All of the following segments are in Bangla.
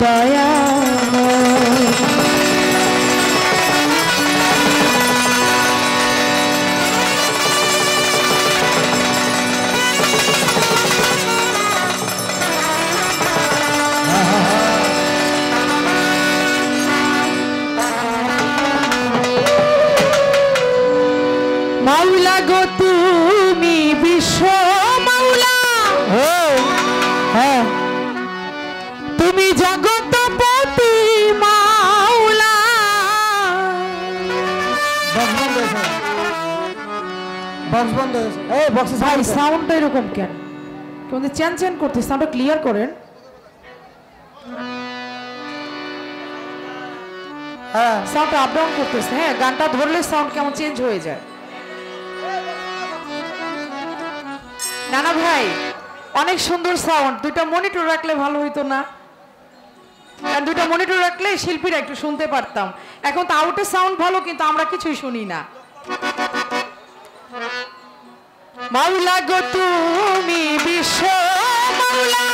দয়া মাওলা গো তুমি বিশ্ব মাওলা, হ্যাঁ তুমি জগৎপতি মাওলা। ভাই সাউন্ডটা এরকম কেন? কিন্তু চেন চেন করতে, সাউন্ডটা ক্লিয়ার করেন। হ্যাঁ সাউন্ডটা আপ ডাউন করতেছে। হ্যাঁ গানটা ধরলে সাউন্ড কেমন চেঞ্জ হয়ে যায়। নানা ভাই অনেক সুন্দর সাউন্ড, দুইটা মনিটর রাখলে ভালো হইতো না? কারণ দুইটা মনিটর রাখলে শিল্পীরা একটু শুনতে পারতাম। এখন তো আউটের সাউন্ড ভালো কিন্তু আমরা কিছুই শুনি না। মাওলা গো তুমি বিশ্ব মাওলা,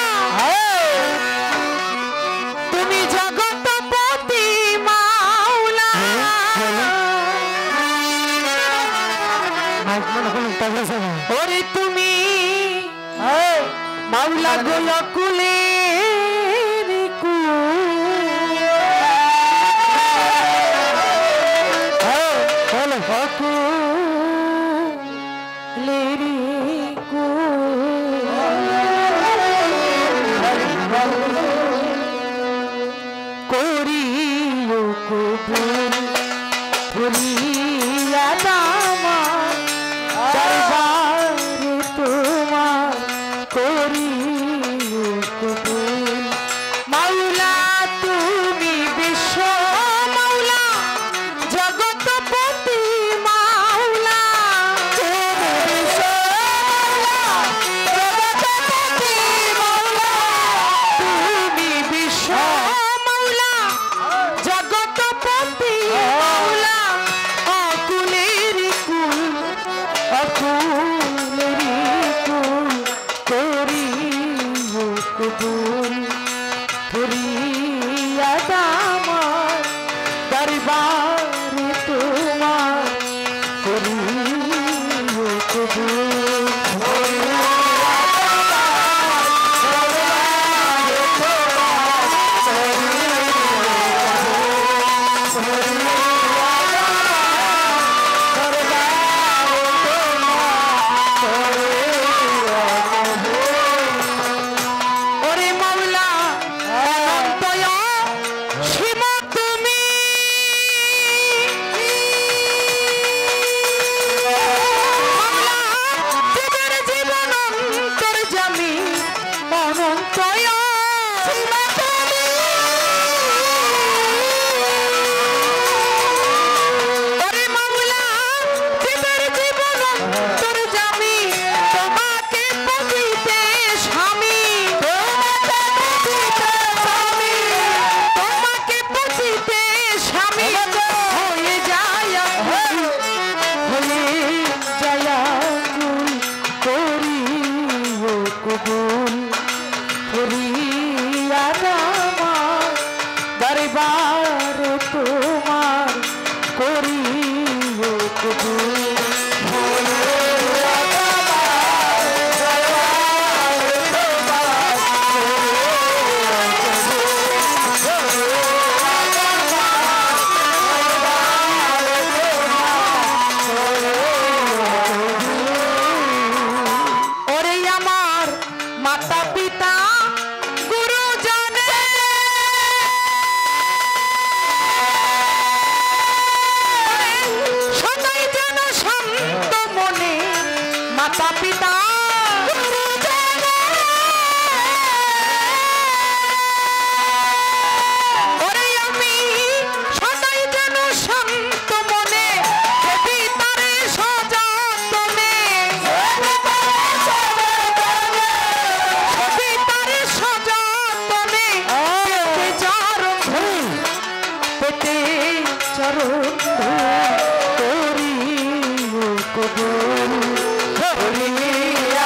তুমি জগৎপতি মাওলা। ওরে তুমি মাওলা গো অকুলের করিও কবুল করিয়া দামা দরবারে তোমার করিও কবুল। মাওলা তুমি বিশ্ব মাওলা, জগৎপতি মাওলা, তুমি বিশ্ব মাওলা, জগৎপতি মাওলা, অকুলের কুল অকুলের কুল করিও কবুল করিয়া দামার দরবারে তোমার করিও কবুল। ওরে মাওলা অনন্তয় সীমা তুমি, মাওলা জীবের জীবন অন্তর্যামী অনন্তয় সীমা তুমি। ওরে মাওলা জীবের জীবন অন্তর্যামী, তোমাকে পুজিতে স্বামী, তোমাকে পুজিতে স্বামী হয়ে যায় করিও কবুল করিয়া আমার দরবারে তোমার করিও কবুল। ওরে আমার মাতা পিতা গুরুজনে, সদাই যেন শান্ত মনে মাতা পিতা গুরুজনে। ওরে আমি সদাই যেন শান্ত মনে দেবী তারে সযতনে, দেবী তারে সযতনে পেতে চরণ ধুল, পেতে চরণ ধুল করিও কবুল করিয়া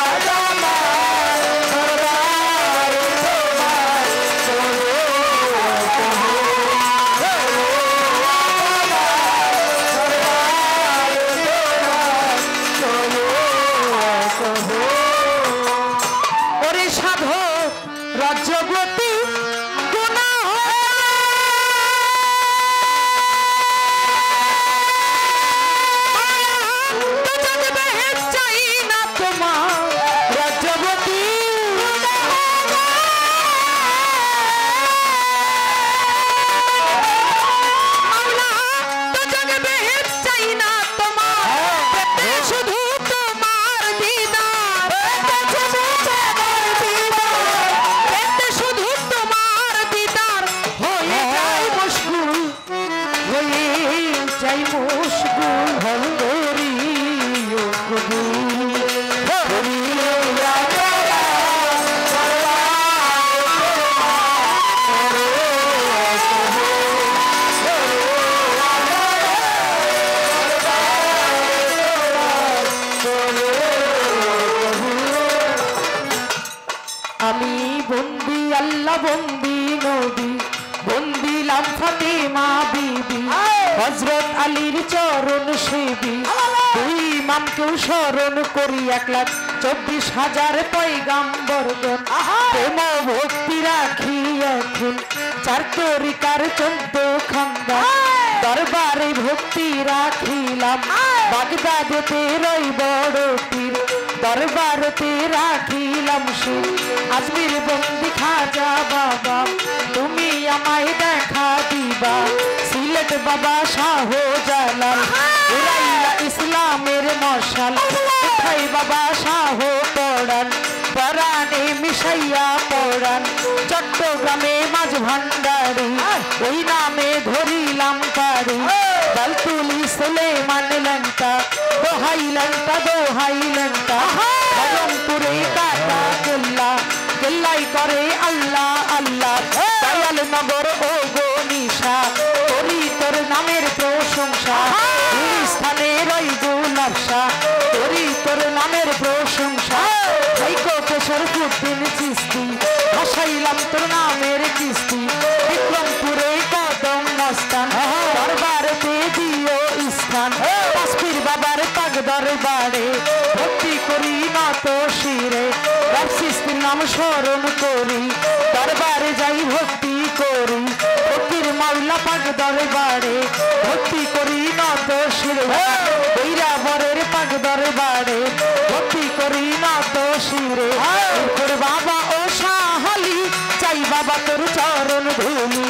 আমি বন্দি আল্লাহ বন্দি নবী বন্দিলাম ফাতেমা বিবি হযরত আলীর চরণ সেবী দুই ইমামকেও স্মরণ করি 1,24,000 পয়গাম্বরগণ প্রেম ভক্তি রাখি এখন 4 তরিকার 14 খানদান দরবারে ভক্তি রাখিলাম বাগদাদেতে রই বড় পীর দরবারেতে রাখিলাম শির আজমির বন্দি খাজা বাবা তুমি আমায় দেখা দিবা সিলেট বাবা শাহ জালাল উড়াইয়া ইসলামের মশাল উঠাই বাবা শাহ পড়ান পরাণে মিশাইয়া পড়ান চট্টগ্রামে মাঝ ভান্ডারি ওই নামে ধরিলাম পারি বালতুলি সুলেমান লঙ্কা দোহাই লঙ্কা বহরমপুরে কাটা কেল্লা কেল্লাই করে আল্লাহ আল্লাহ দয়াল নগর ও গো নিশা করি তোর নামের প্রশংসা স্থানে রই গুলাবসা করি তোর নামের প্রশংসা ভাইকো কেশরফুদ্দিন চিস্তি ভাসাইলাম তোর নামের কিস্তি বিক্রমপুরে কদম মস্তান দরবারেতে দিও স্থান কাশ্মীর বাবার পাগ দরবারে ভক্তি করি নত শিরে রামসিস্তির নাম স্মরণ করি দরবারে যাই ভক্তি করি ফকির মাওলা পাগ দরবারে ভক্তি করি নত শিরে বৈরাবরের পাগ দরবারে ভক্তি করি নত শিরে তোর বাবা ও শাহালি চাই বাবা তোর চরণ ধুলি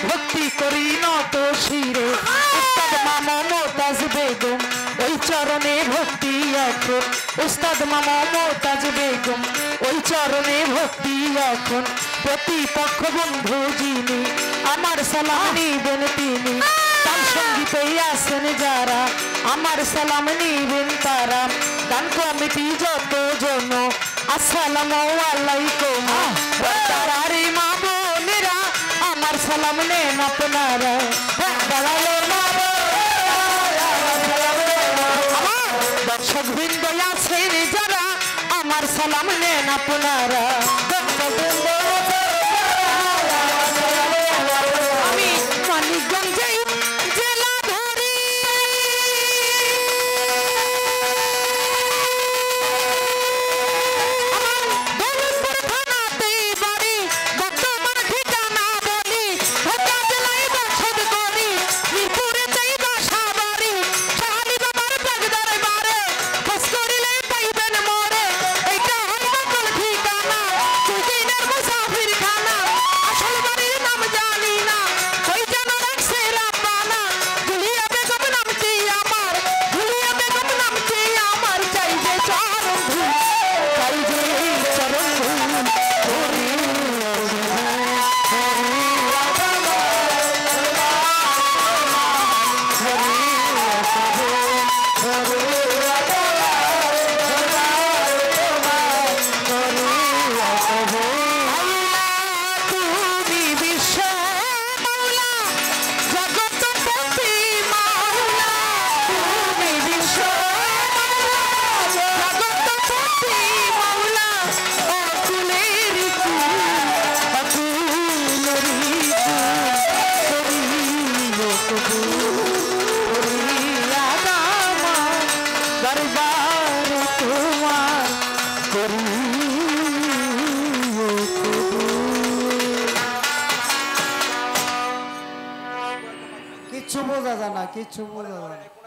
ভক্তি করি নত শিরে উস্তাদ মামা মোতাজ বেগম ওই চরণে ভক্তি এখন উস্তাদ মামা মোতাজ বেগম ওই চরণে ভক্তি এখন প্রতিপক্ষ বন্ধু যিনি আমার সালাম নিবেন তিনি গান সঙ্গীতে আছেন যারা আমার সালাম নিবেন তারা গান কমিটি যত জন আসসালামু আলাইকুম তারারে মা বোনেরা আমার সালাম নেন আপনারা দর্শক বৃন্দ আছেন যারা আমার সালাম নেন আপনারা আমি মানিকগঞ্জে জেলা ধরি কিচ্ছু বোঝা যায় না।